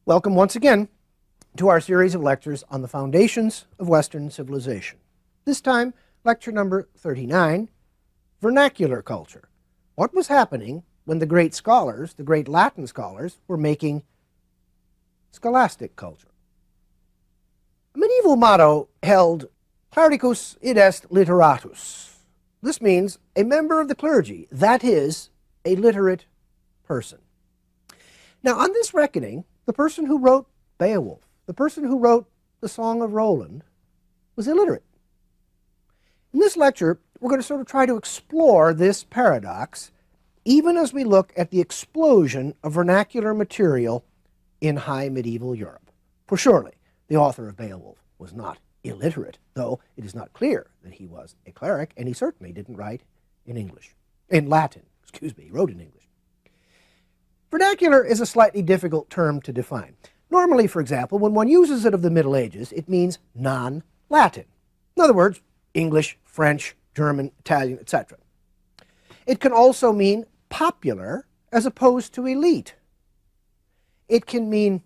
Welcome once again to our series of lectures on the foundations of Western civilization. This time, lecture number 39, Vernacular Culture. What was happening when the great scholars, the great Latin scholars, were making scholastic culture? A medieval motto held, Clericus id est literatus. This means a member of the clergy, that is, a literate person. Now, on this reckoning, the person who wrote Beowulf, the person who wrote the Song of Roland, was illiterate. In this lecture, we're going to sort of try to explore this paradox, even as we look at the explosion of vernacular material in high medieval Europe. For surely, the author of Beowulf was not illiterate, though it is not clear that he was a cleric, and he certainly didn't write in Latin, he wrote in English. Vernacular is a slightly difficult term to define. Normally, for example, when one uses it of the Middle Ages, it means non-Latin. In other words, English, French, German, Italian, etc. It can also mean popular as opposed to elite. It can mean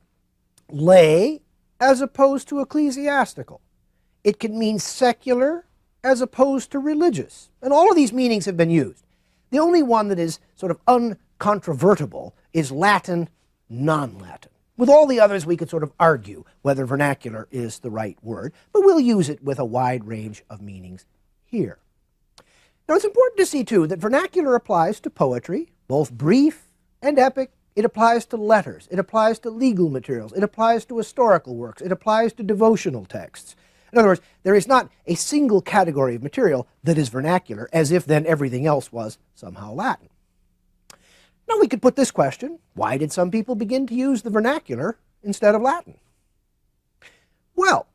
lay as opposed to ecclesiastical. It can mean secular as opposed to religious. And all of these meanings have been used. The only one that is sort of uncontrovertible is Latin, non-Latin. With all the others, we could sort of argue whether vernacular is the right word, but we'll use it with a wide range of meanings here. Now, it's important to see, too, that vernacular applies to poetry, both brief and epic. It applies to letters. It applies to legal materials. It applies to historical works. It applies to devotional texts. In other words, there is not a single category of material that is vernacular, as if then everything else was somehow Latin. Now, we could put this question: why did some people begin to use the vernacular instead of Latin? Well,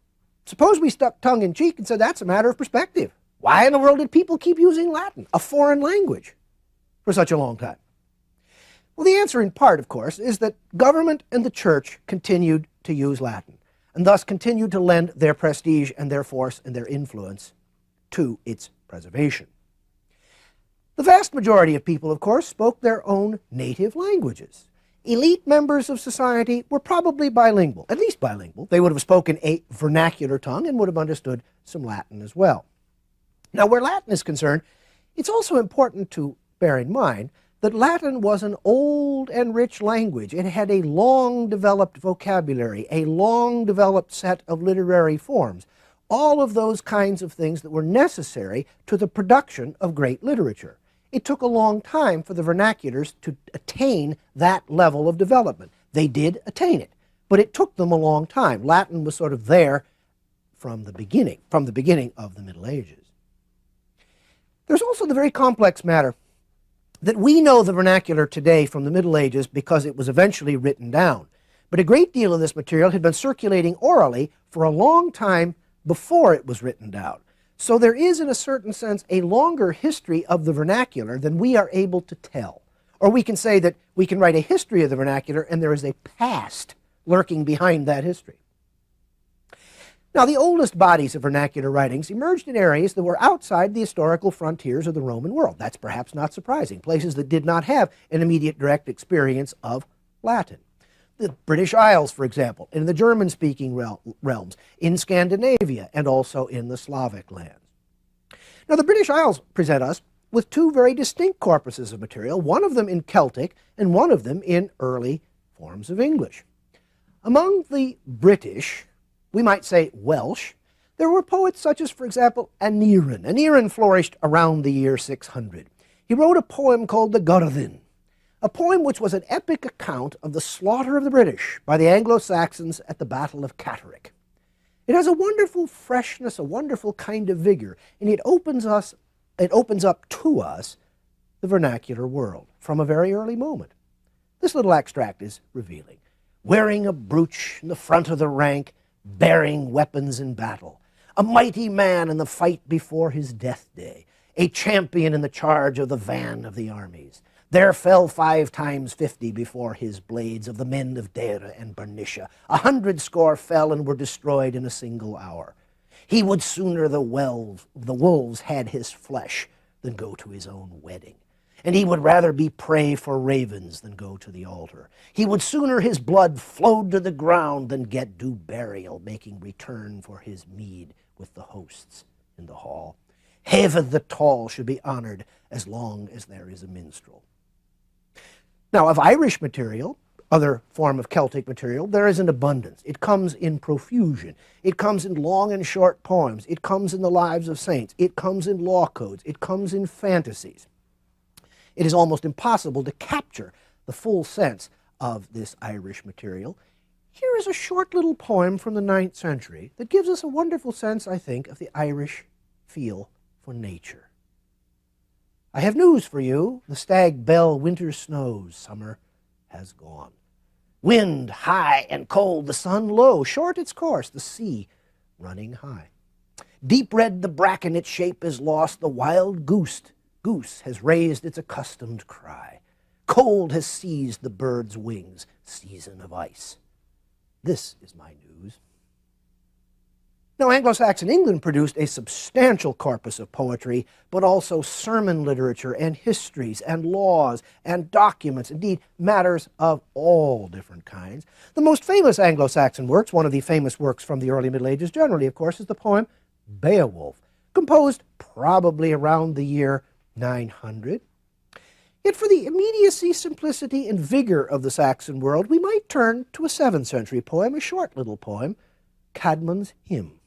suppose we stuck tongue in cheek and said that's a matter of perspective. Why in the world did people keep using Latin, a foreign language, for such a long time? Well, the answer in part, of course, is that government and the church continued to use Latin, and thus continued to lend their prestige and their force and their influence to its preservation. The vast majority of people, of course, spoke their own native languages. Elite members of society were probably bilingual, at least bilingual. They would have spoken a vernacular tongue and would have understood some Latin as well. Now, where Latin is concerned, it's also important to bear in mind that Latin was an old and rich language. It had a long-developed vocabulary, a long-developed set of literary forms, all of those kinds of things that were necessary to the production of great literature. It took a long time for the vernaculars to attain that level of development. They did attain it, but it took them a long time. Latin was sort of there from the beginning of the Middle Ages. There's also the very complex matter that we know the vernacular today from the Middle Ages because it was eventually written down. But a great deal of this material had been circulating orally for a long time before it was written down. So there is, in a certain sense, a longer history of the vernacular than we are able to tell. Or we can say that we can write a history of the vernacular and there is a past lurking behind that history. Now, the oldest bodies of vernacular writings emerged in areas that were outside the historical frontiers of the Roman world. That's perhaps not surprising. Places that did not have an immediate direct experience of Latin. The British Isles, for example, in the German-speaking realms, in Scandinavia, and also in the Slavic lands. Now, the British Isles present us with two very distinct corpuses of material, one of them in Celtic and one of them in early forms of English. Among the British, we might say Welsh, there were poets such as, for example, Aneurin. Aneurin flourished around the year 600. He wrote a poem called the Gyrddin, a poem which was an epic account of the slaughter of the British by the Anglo-Saxons at the Battle of Catterick. It has a wonderful freshness, a wonderful kind of vigor, and it opens up to us the vernacular world from a very early moment. This little extract is revealing. Wearing a brooch in the front of the rank, bearing weapons in battle, a mighty man in the fight before his death day, a champion in the charge of the van of the armies. There fell 5 times 50 before his blades of the men of Deira and Bernicia. 100 score fell and were destroyed in a single hour. He would sooner the wolves had his flesh than go to his own wedding. and he would rather be prey for ravens than go to the altar. He would sooner his blood flowed to the ground than get due burial, making return for his meed with the hosts in the hall. Haveth the tall should be honored as long as there is a minstrel. Now, of Irish material, other form of Celtic material, there is an abundance. It comes in profusion. It comes in long and short poems. It comes in the lives of saints. It comes in law codes. It comes in fantasies. It is almost impossible to capture the full sense of this Irish material. Here is a short little poem from the 9th century that gives us a wonderful sense, I think, of the Irish feel for nature. I have news for you. The stag bell winter snows. Summer has gone. Wind high and cold, the sun low, short its course, the sea running high. Deep red the bracken, its shape is lost, the wild goose has raised its accustomed cry. Cold has seized the bird's wings, season of ice. This is my news. Now, Anglo-Saxon England produced a substantial corpus of poetry, but also sermon literature and histories and laws and documents, indeed matters of all different kinds. The most famous Anglo-Saxon works, one of the famous works from the early Middle Ages generally, of course, is the poem Beowulf, composed probably around the year 900. Yet for the immediacy, simplicity, and vigor of the Saxon world, we might turn to a 7th century poem, a short little poem, Caedmon's Hymn.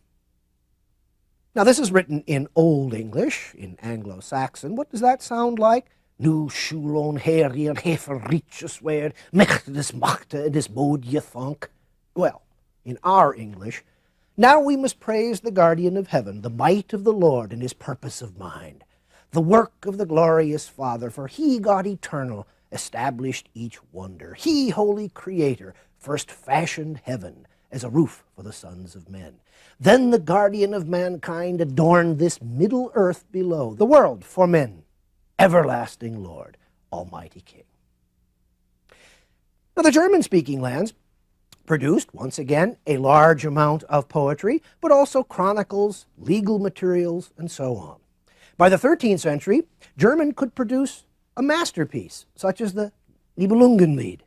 Now, this is written in Old English, in Anglo-Saxon. What does that sound like? Nu shuron heri and hefer riches where mechtes machte and is mod je thunk. Well, in our English, now we must praise the guardian of heaven, the might of the Lord and his purpose of mind, the work of the glorious Father, for he, God eternal, established each wonder. He, holy creator, first fashioned heaven as a roof for the sons of men. Then the guardian of mankind adorned this middle earth below, the world for men, everlasting Lord, almighty King. Now, the German-speaking lands produced, once again, a large amount of poetry, but also chronicles, legal materials, and so on. By the 13th century, German could produce a masterpiece, such as the Nibelungenlied,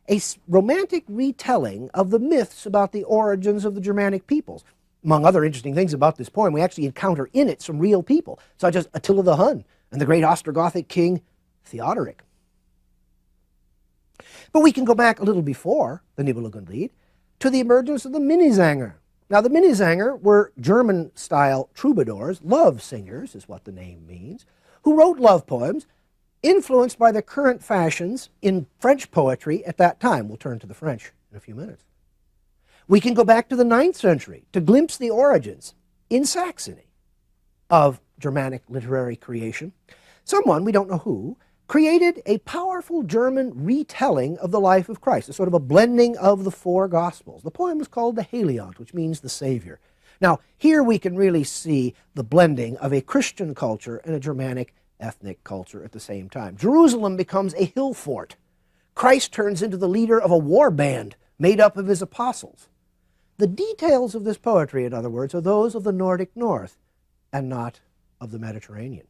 a romantic retelling of the myths about the origins of the Germanic peoples. Among other interesting things about this poem, we actually encounter in it some real people, such as Attila the Hun and the great Ostrogothic king Theodoric. But we can go back a little before the Nibelungenlied to the emergence of the Minnesänger. Now, the Minnesänger were German-style troubadours, love singers is what the name means, who wrote love poems influenced by the current fashions in French poetry at that time. We'll turn to the French in a few minutes. We can go back to the 9th century to glimpse the origins in Saxony of Germanic literary creation. Someone, we don't know who, created a powerful German retelling of the life of Christ, a sort of a blending of the 4 Gospels. The poem was called the Heiland, which means the Savior. Now, here we can really see the blending of a Christian culture and a Germanic ethnic culture at the same time. Jerusalem becomes a hill fort. Christ turns into the leader of a war band made up of his apostles. The details of this poetry, in other words, are those of the Nordic North and not of the Mediterranean.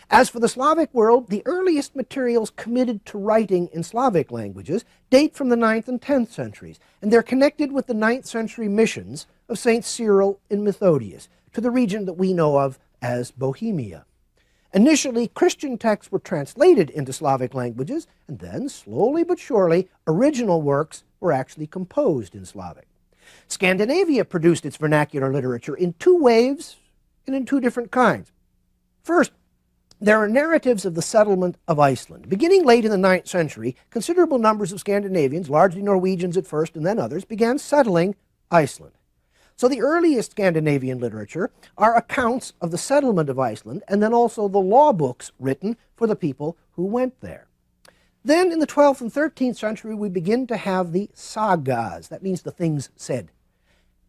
As for the Slavic world, the earliest materials committed to writing in Slavic languages date from the 9th and 10th centuries, and they're connected with the 9th century missions of St. Cyril and Methodius to the region that we know of as Bohemia. Initially, Christian texts were translated into Slavic languages, and then, slowly but surely, original works were actually composed in Slavic. Scandinavia produced its vernacular literature in 2 waves and in 2 different kinds. First, there are narratives of the settlement of Iceland. Beginning late in the 9th century, considerable numbers of Scandinavians, largely Norwegians at first and then others, began settling Iceland. So the earliest Scandinavian literature are accounts of the settlement of Iceland and then also the law books written for the people who went there. Then in the 12th and 13th century, we begin to have the sagas, that means the things said,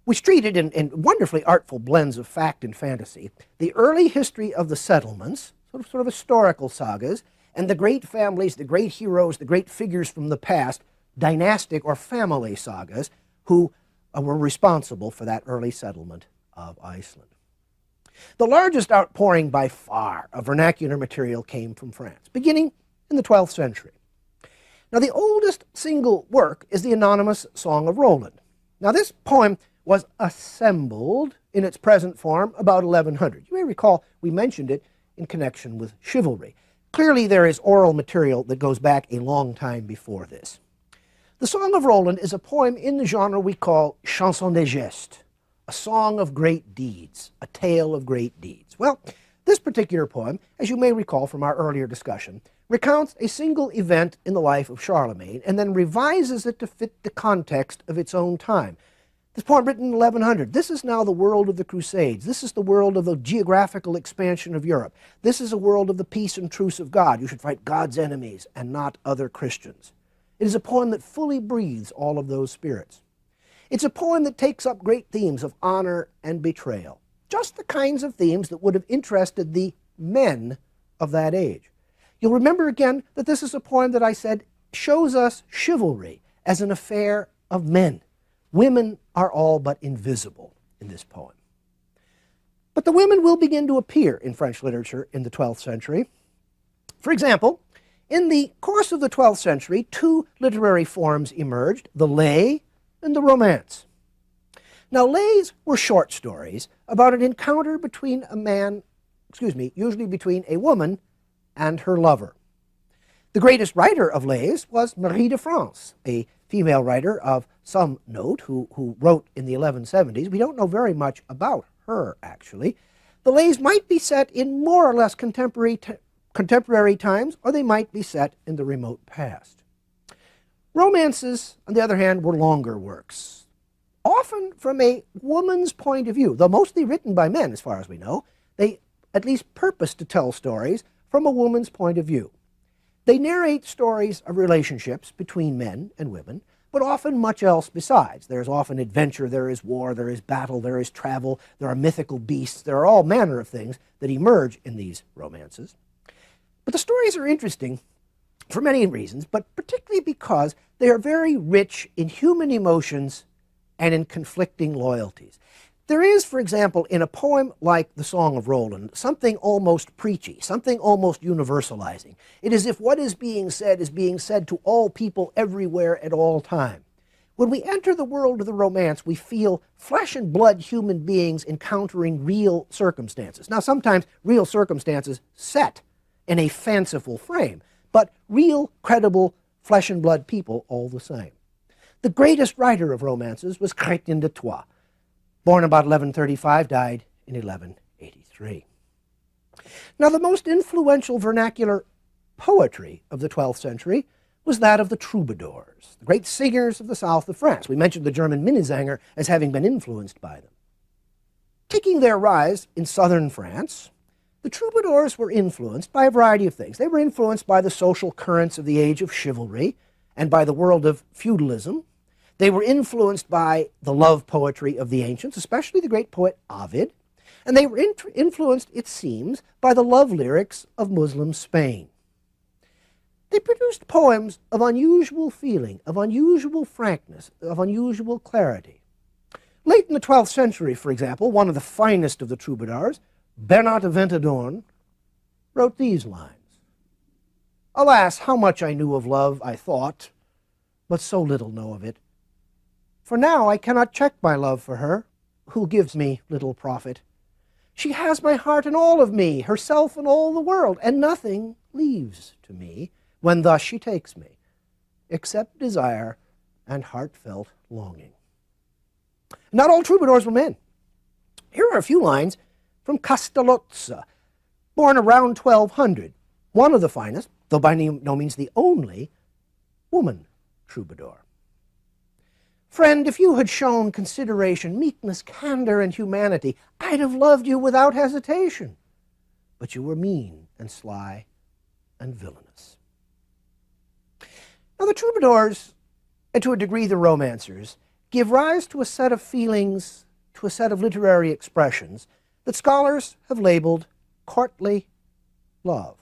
which treated in wonderfully artful blends of fact and fantasy the early history of the settlements, sort of historical sagas, and the great families, the great heroes, the great figures from the past, dynastic or family sagas, who were responsible for that early settlement of Iceland. The largest outpouring by far of vernacular material came from France, beginning in the 12th century. Now, the oldest single work is the anonymous Song of Roland. Now, this poem was assembled in its present form about 1100. You may recall we mentioned it in connection with chivalry. Clearly, there is oral material that goes back a long time before this. The Song of Roland is a poem in the genre we call chanson de geste, a song of great deeds, a tale of great deeds. Well, this particular poem, as you may recall from our earlier discussion, recounts a single event in the life of Charlemagne and then revises it to fit the context of its own time. This poem written in 1100, this is now the world of the Crusades. This is the world of the geographical expansion of Europe. This is a world of the peace and truce of God. You should fight God's enemies and not other Christians. It is a poem that fully breathes all of those spirits. It's a poem that takes up great themes of honor and betrayal, just the kinds of themes that would have interested the men of that age. You'll remember again that this is a poem that I said shows us chivalry as an affair of men. Women are all but invisible in this poem. But the women will begin to appear in French literature in the 12th century. For example, in the course of the 12th century, two literary forms emerged, the lay and the romance. Now, lays were short stories about an encounter between usually between a woman and her lover. The greatest writer of lays was Marie de France, a female writer of some note who wrote in the 1170s. We don't know very much about her, actually. The lays might be set in more or less contemporary times, or they might be set in the remote past. Romances, on the other hand, were longer works, often from a woman's point of view, though mostly written by men, as far as we know. They at least purpose to tell stories from a woman's point of view. They narrate stories of relationships between men and women, but often much else besides. There is often adventure, there is war, there is battle, there is travel, there are mythical beasts, there are all manner of things that emerge in these romances. But the stories are interesting for many reasons, but particularly because they are very rich in human emotions and in conflicting loyalties. There is, for example, in a poem like the Song of Roland, something almost preachy, something almost universalizing. It is as if what is being said to all people everywhere at all time. When we enter the world of the romance, we feel flesh and blood human beings encountering real circumstances. Now, sometimes real circumstances set in a fanciful frame, but real, credible, flesh and blood people all the same. The greatest writer of romances was Chrétien de Troyes. Born about 1135, died in 1183. Now, the most influential vernacular poetry of the 12th century was that of the troubadours, the great singers of the south of France. We mentioned the German Minnesänger as having been influenced by them. Taking their rise in southern France, the troubadours were influenced by a variety of things. They were influenced by the social currents of the age of chivalry and by the world of feudalism. They were influenced by the love poetry of the ancients, especially the great poet Ovid, and they were influenced, it seems, by the love lyrics of Muslim Spain. They produced poems of unusual feeling, of unusual frankness, of unusual clarity. Late in the 12th century, for example, one of the finest of the troubadours, Bernard of Ventadorn, wrote these lines. Alas, how much I knew of love, I thought, but so little know of it. For now I cannot check my love for her, who gives me little profit. She has my heart and all of me, herself and all the world, and nothing leaves to me when thus she takes me, except desire and heartfelt longing. Not all troubadours were men. Here are a few lines from Castellozza, born around 1200, one of the finest, though by no means the only, woman troubadour. Friend, if you had shown consideration, meekness, candor, and humanity, I'd have loved you without hesitation. But you were mean and sly and villainous. Now, the troubadours, and to a degree the romancers, give rise to a set of feelings, to a set of literary expressions that scholars have labeled courtly love.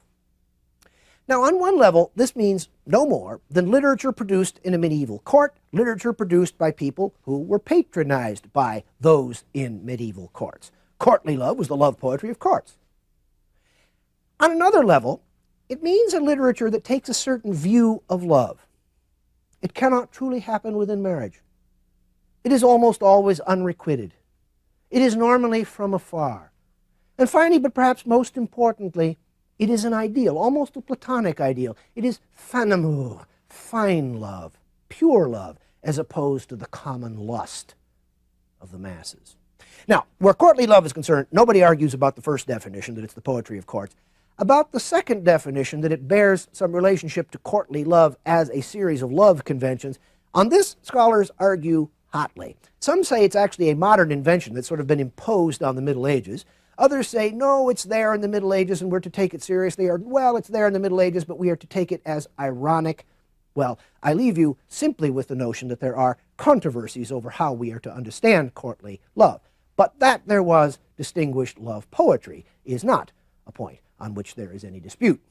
Now, on one level, this means no more than literature produced in a medieval court, literature produced by people who were patronized by those in medieval courts. Courtly love was the love poetry of courts. On another level, it means a literature that takes a certain view of love. It cannot truly happen within marriage. It is almost always unrequited. It is normally from afar. And finally, but perhaps most importantly, it is an ideal, almost a platonic ideal. It is fin amour, fine love, pure love, as opposed to the common lust of the masses. Now, where courtly love is concerned, nobody argues about the first definition, that it's the poetry of courts. About the second definition, that it bears some relationship to courtly love as a series of love conventions, on this scholars argue hotly. Some say it's actually a modern invention that's sort of been imposed on the Middle Ages. Others say, no, it's there in the Middle Ages and we're to take it seriously, or, well, it's there in the Middle Ages, but we are to take it as ironic. Well, I leave you simply with the notion that there are controversies over how we are to understand courtly love. But that there was distinguished love poetry is not a point on which there is any dispute.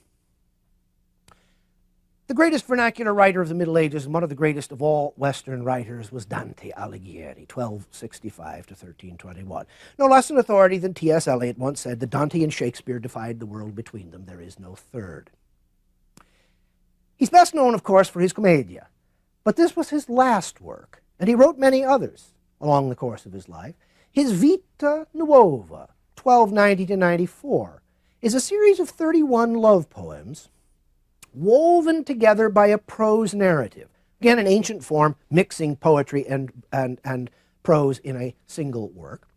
The greatest vernacular writer of the Middle Ages, and one of the greatest of all Western writers, was Dante Alighieri, 1265 to 1321. No less an authority than T.S. Eliot once said that Dante and Shakespeare divided the world between them. There is no third. He's best known, of course, for his Commedia, but this was his last work, and he wrote many others along the course of his life. His Vita Nuova, 1290 to 94, is a series of 31 love poems woven together by a prose narrative. Again, an ancient form, mixing poetry and prose in a single work.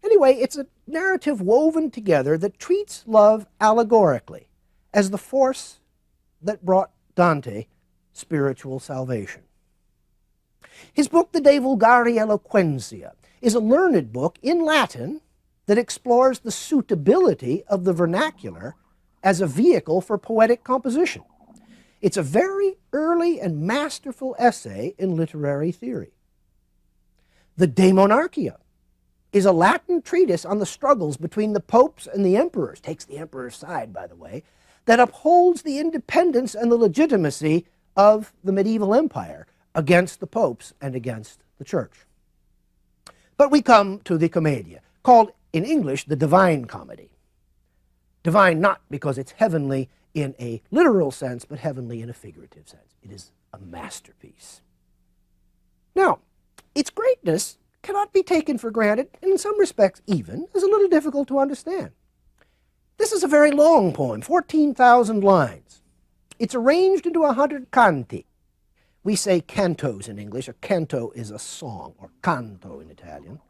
Anyway, it's a narrative woven together that treats love allegorically as the force that brought Dante spiritual salvation. His book, the De Vulgari Eloquentia, is a learned book in Latin that explores the suitability of the vernacular as a vehicle for poetic composition. It's a very early and masterful essay in literary theory. The De Monarchia is a Latin treatise on the struggles between the popes and the emperors, takes the emperor's side, by the way, that upholds the independence and the legitimacy of the medieval empire against the popes and against the church. But we come to the Commedia, called in English the Divine Comedy. Divine not because it's heavenly in a literal sense, but heavenly in a figurative sense. It is a masterpiece. Now, its greatness cannot be taken for granted, and in some respects even is a little difficult to understand. This is a very long poem, 14,000 lines. It's arranged into 100 canti. We say cantos in English. A canto is a song, or canto in Italian.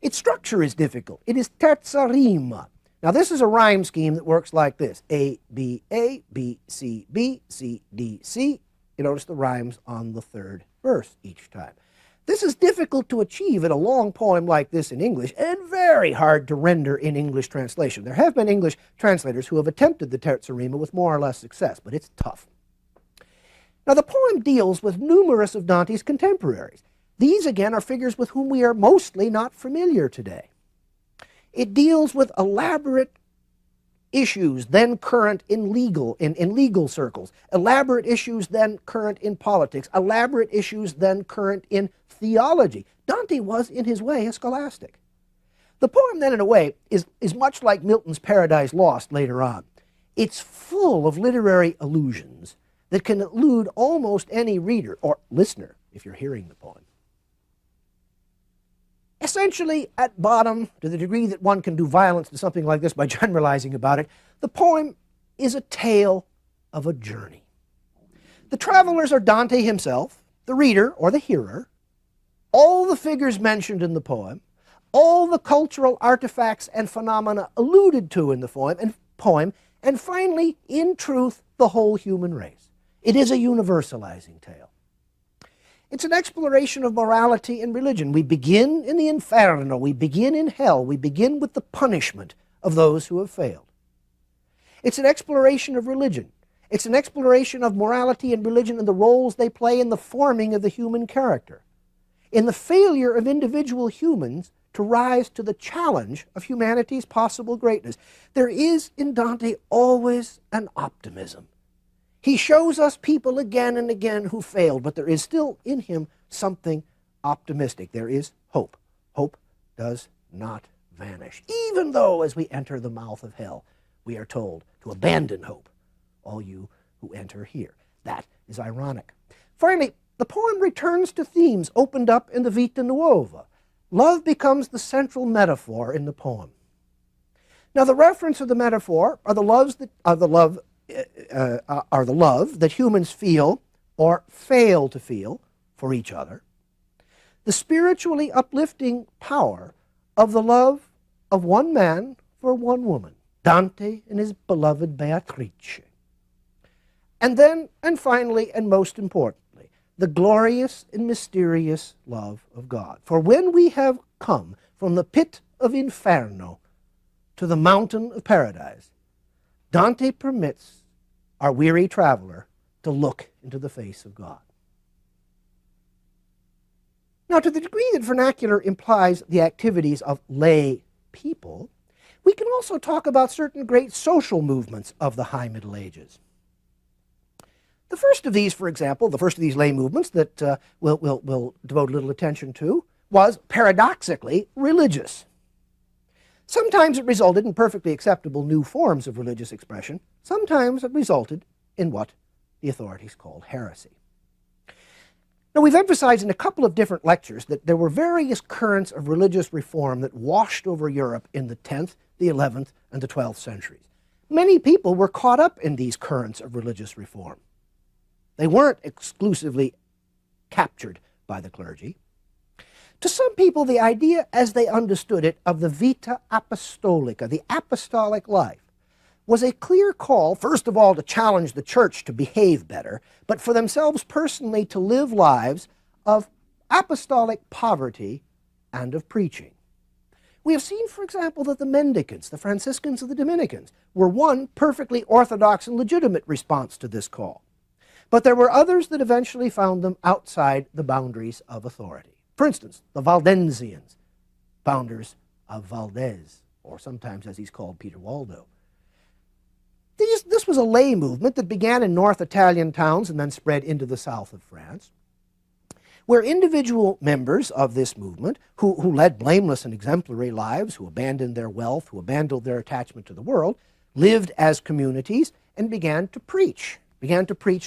Its structure is difficult. It is terza rima. Now, this is a rhyme scheme that works like this. A, B, C, B, C, D, C. You notice the rhymes on the third verse each time. This is difficult to achieve in a long poem like this in English, and very hard to render in English translation. There have been English translators who have attempted the terza rima with more or less success, but it's tough. Now, the poem deals with numerous of Dante's contemporaries. These, again, are figures with whom we are mostly not familiar today. It deals with elaborate issues then current in legal circles, elaborate issues then current in politics, elaborate issues then current in theology. Dante was, in his way, a scholastic. The poem, then, in a way, is much like Milton's Paradise Lost later on. It's full of literary allusions that can elude almost any reader, or listener, if you're hearing the poem. Essentially, at bottom, to the degree that one can do violence to something like this by generalizing about it, the poem is a tale of a journey. The travelers are Dante himself, the reader or the hearer, all the figures mentioned in the poem, all the cultural artifacts and phenomena alluded to in the poem, and finally, in truth, the whole human race. It is a universalizing tale. It's an exploration of morality and religion. We begin in the inferno, we begin in hell, we begin with the punishment of those who have failed. It's an exploration of religion. It's an exploration of morality and religion and the roles they play in the forming of the human character, in the failure of individual humans to rise to the challenge of humanity's possible greatness. There is in Dante always an optimism. He shows us people again and again who failed, but there is still in him something optimistic. There is hope. Hope does not vanish, even though as we enter the mouth of hell, we are told to abandon hope, all you who enter here. That is ironic. Finally, the poem returns to themes opened up in the Vita Nuova. Love becomes the central metaphor in the poem. Now, the reference of the metaphor are the love that humans feel or fail to feel for each other, the spiritually uplifting power of the love of one man for one woman, Dante and his beloved Beatrice. And then, and finally, and most importantly, the glorious and mysterious love of God. For when we have come from the pit of Inferno to the mountain of paradise, Dante permits our weary traveler to look into the face of God. Now, to the degree that vernacular implies the activities of lay people, we can also talk about certain great social movements of the High Middle Ages. The first of these, for example, the first of these lay movements that we'll devote a little attention to was, paradoxically, religious. Sometimes it resulted in perfectly acceptable new forms of religious expression. Sometimes it resulted in what the authorities called heresy. Now, we've emphasized in a couple of different lectures that there were various currents of religious reform that washed over Europe in the 10th, the 11th, and the 12th centuries. Many people were caught up in these currents of religious reform. They weren't exclusively captured by the clergy. To some people, the idea, as they understood it, of the vita apostolica, the apostolic life, was a clear call, first of all, to challenge the church to behave better, but for themselves personally to live lives of apostolic poverty and of preaching. We have seen, for example, that the mendicants, the Franciscans and the Dominicans, were one perfectly orthodox and legitimate response to this call. But there were others that eventually found them outside the boundaries of authority. For instance, the Valdensians, founders of Valdez, or sometimes as he's called, Peter Waldo. This was a lay movement that began in North Italian towns and then spread into the south of France, where individual members of this movement, who led blameless and exemplary lives, who abandoned their wealth, who abandoned their attachment to the world, lived as communities and began to preach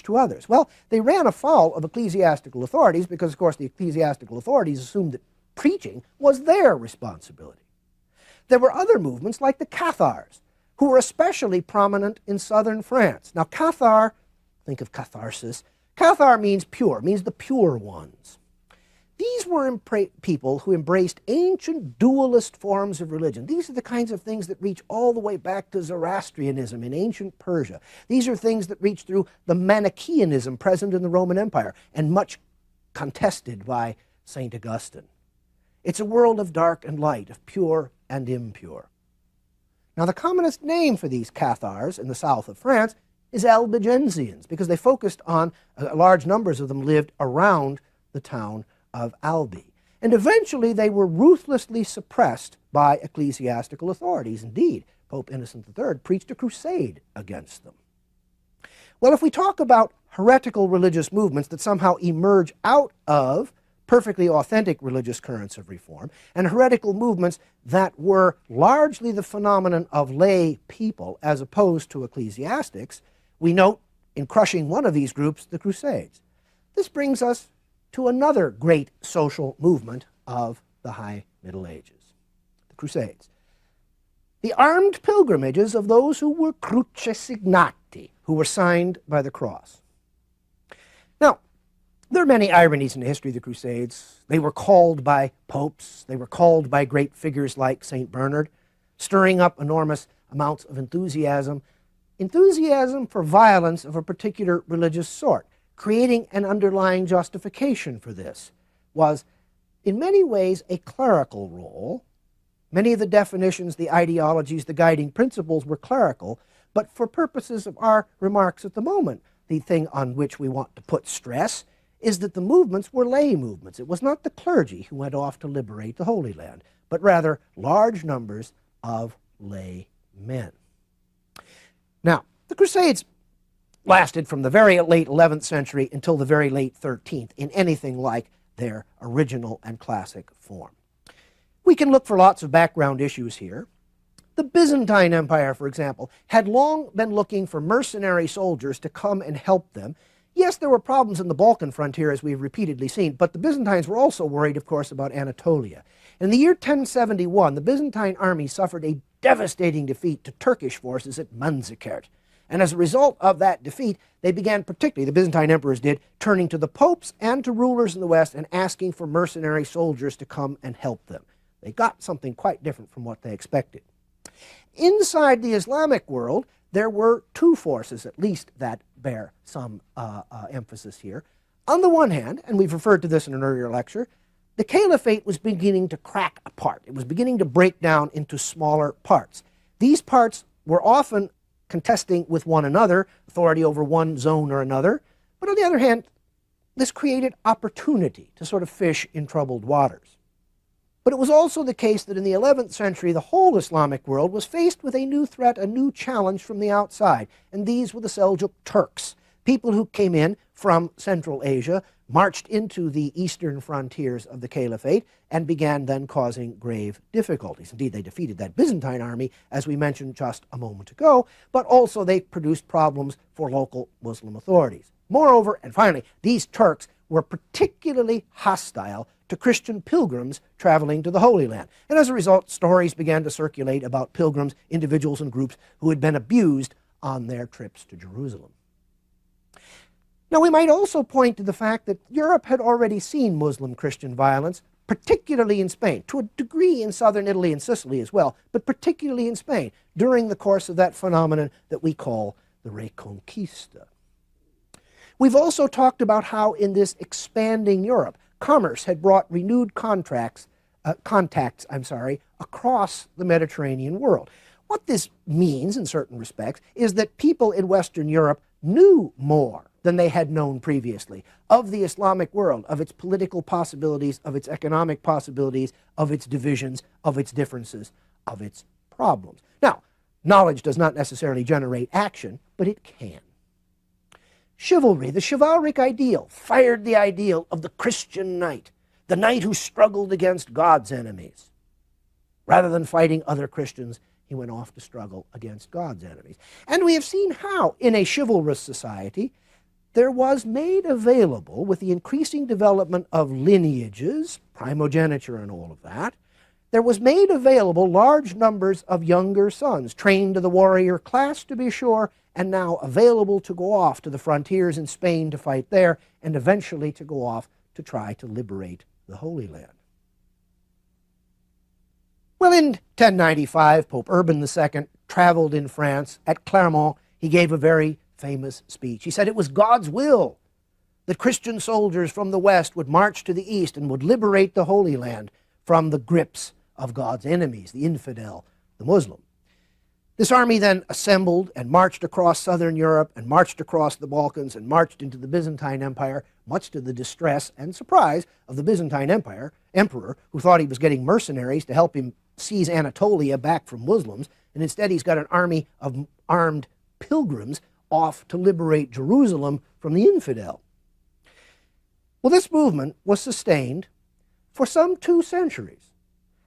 to others. Well, they ran afoul of ecclesiastical authorities because, of course, the ecclesiastical authorities assumed that preaching was their responsibility. There were other movements like the Cathars, who were especially prominent in southern France. Now, Cathar, think of catharsis. Cathar means pure, means the pure ones. These were people who embraced ancient dualist forms of religion. These are the kinds of things that reach all the way back to Zoroastrianism in ancient Persia. These are things that reach through the Manichaeanism present in the Roman Empire and much contested by St. Augustine. It's a world of dark and light, of pure and impure. Now, the commonest name for these Cathars in the south of France is Albigensians, because they focused on, large numbers of them lived around the town of Albi. And eventually they were ruthlessly suppressed by ecclesiastical authorities. Indeed, Pope Innocent III preached a crusade against them. Well, if we talk about heretical religious movements that somehow emerge out of perfectly authentic religious currents of reform, and heretical movements that were largely the phenomenon of lay people as opposed to ecclesiastics, we note in crushing one of these groups, the Crusades. This brings us to another great social movement of the High Middle Ages, the Crusades. The armed pilgrimages of those who were crucesignati, who were signed by the cross. Now, there are many ironies in the history of the Crusades. They were called by popes. They were called by great figures like St. Bernard, stirring up enormous amounts of enthusiasm for violence of a particular religious sort. Creating an underlying justification for this was, in many ways, a clerical role. Many of the definitions, the ideologies, the guiding principles were clerical, but for purposes of our remarks at the moment, the thing on which we want to put stress is that the movements were lay movements. It was not the clergy who went off to liberate the Holy Land, but rather large numbers of lay men. Now, the Crusades lasted from the very late 11th century until the very late 13th in anything like their original and classic form. We can look for lots of background issues here. The Byzantine Empire, for example, had long been looking for mercenary soldiers to come and help them. Yes, there were problems in the Balkan frontier, as we've repeatedly seen, but the Byzantines were also worried, of course, about Anatolia. In the year 1071, the Byzantine army suffered a devastating defeat to Turkish forces at Manzikert. And as a result of that defeat, they began, particularly the Byzantine emperors did, turning to the popes and to rulers in the West and asking for mercenary soldiers to come and help them. They got something quite different from what they expected. Inside the Islamic world, there were two forces, at least, that bear some emphasis here. On the one hand, and we've referred to this in an earlier lecture, the caliphate was beginning to crack apart. It was beginning to break down into smaller parts. These parts were often contesting with one another, authority over one zone or another. But on the other hand, this created opportunity to sort of fish in troubled waters. But it was also the case that in the 11th century, the whole Islamic world was faced with a new threat, a new challenge from the outside. And these were the Seljuk Turks, people who came in from Central Asia, marched into the eastern frontiers of the caliphate, and began then causing grave difficulties. Indeed, they defeated that Byzantine army, as we mentioned just a moment ago, but also they produced problems for local Muslim authorities. Moreover, and finally, these Turks were particularly hostile to Christian pilgrims traveling to the Holy Land. And as a result, stories began to circulate about pilgrims, individuals and groups who had been abused on their trips to Jerusalem. Now, we might also point to the fact that Europe had already seen Muslim-Christian violence, particularly in Spain, to a degree in southern Italy and Sicily as well, but particularly in Spain, during the course of that phenomenon that we call the Reconquista. We've also talked about how in this expanding Europe, commerce had brought renewed contacts across the Mediterranean world. What this means, in certain respects, is that people in Western Europe knew more than they had known previously of the Islamic world, of its political possibilities, of its economic possibilities, of its divisions, of its differences, of its problems. Now, knowledge does not necessarily generate action, but it can. Chivalry, the chivalric ideal, fired the ideal of the Christian knight, the knight who struggled against God's enemies. Rather than fighting other Christians, he went off to struggle against God's enemies. And we have seen how, in a chivalrous society, there was made available, with the increasing development of lineages, primogeniture and all of that, there was made available large numbers of younger sons, trained to the warrior class, to be sure, and now available to go off to the frontiers in Spain to fight there, and eventually to go off to try to liberate the Holy Land. Well, in 1095, Pope Urban II traveled in France. At Clermont, he gave a very famous speech. He said it was God's will that Christian soldiers from the West would march to the East and would liberate the Holy Land from the grips of God's enemies, the infidel, the Muslim. This army then assembled and marched across southern Europe and marched across the Balkans and marched into the Byzantine Empire, much to the distress and surprise of the Byzantine emperor, who thought he was getting mercenaries to help him seize Anatolia back from Muslims, and instead he's got an army of armed pilgrims off to liberate Jerusalem from the infidel. Well, this movement was sustained for some 2 centuries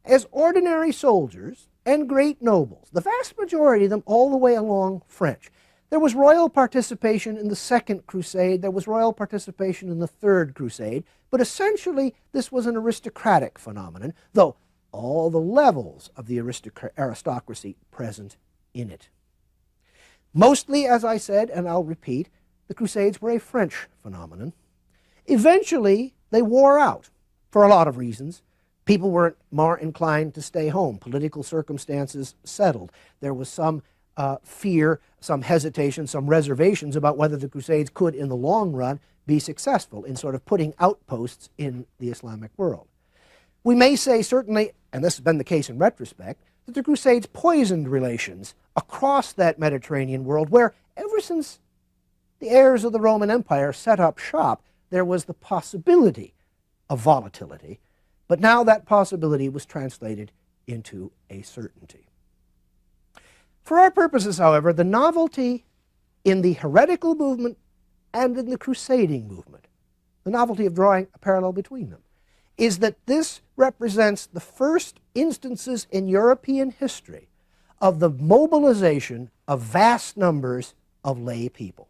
as ordinary soldiers and great nobles, the vast majority of them all the way along French. There was royal participation in the Second Crusade, there was royal participation in the Third Crusade, but essentially this was an aristocratic phenomenon, though all the levels of the aristocracy present in it. Mostly, as I said, and I'll repeat, the Crusades were a French phenomenon. Eventually, they wore out for a lot of reasons. People were more inclined to stay home. Political circumstances settled. There was some fear, some hesitation, some reservations about whether the Crusades could, in the long run, be successful in sort of putting outposts in the Islamic world. We may say, certainly, and this has been the case in retrospect, that the Crusades poisoned relations across that Mediterranean world where, ever since the heirs of the Roman Empire set up shop, there was the possibility of volatility. But now that possibility was translated into a certainty. For our purposes, however, the novelty in the heretical movement and in the crusading movement, the novelty of drawing a parallel between them, is that this represents the first instances in European history of the mobilization of vast numbers of lay people.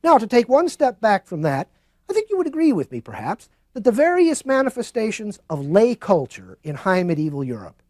Now, to take one step back from that, I think you would agree with me, perhaps, that the various manifestations of lay culture in high medieval Europe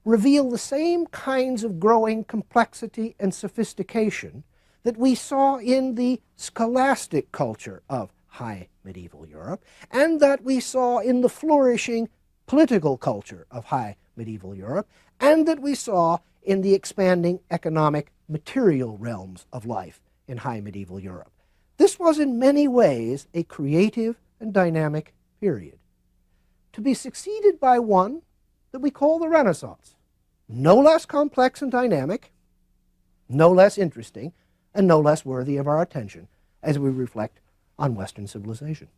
reveal the same kinds of growing complexity and sophistication that we saw in the scholastic culture of high medieval Europe, and that we saw in the flourishing political culture of high medieval Europe, and that we saw in the expanding economic material realms of life in high medieval Europe. This was in many ways a creative and dynamic period, to be succeeded by one that we call the Renaissance, no less complex and dynamic, no less interesting, and no less worthy of our attention as we reflect on Western civilization.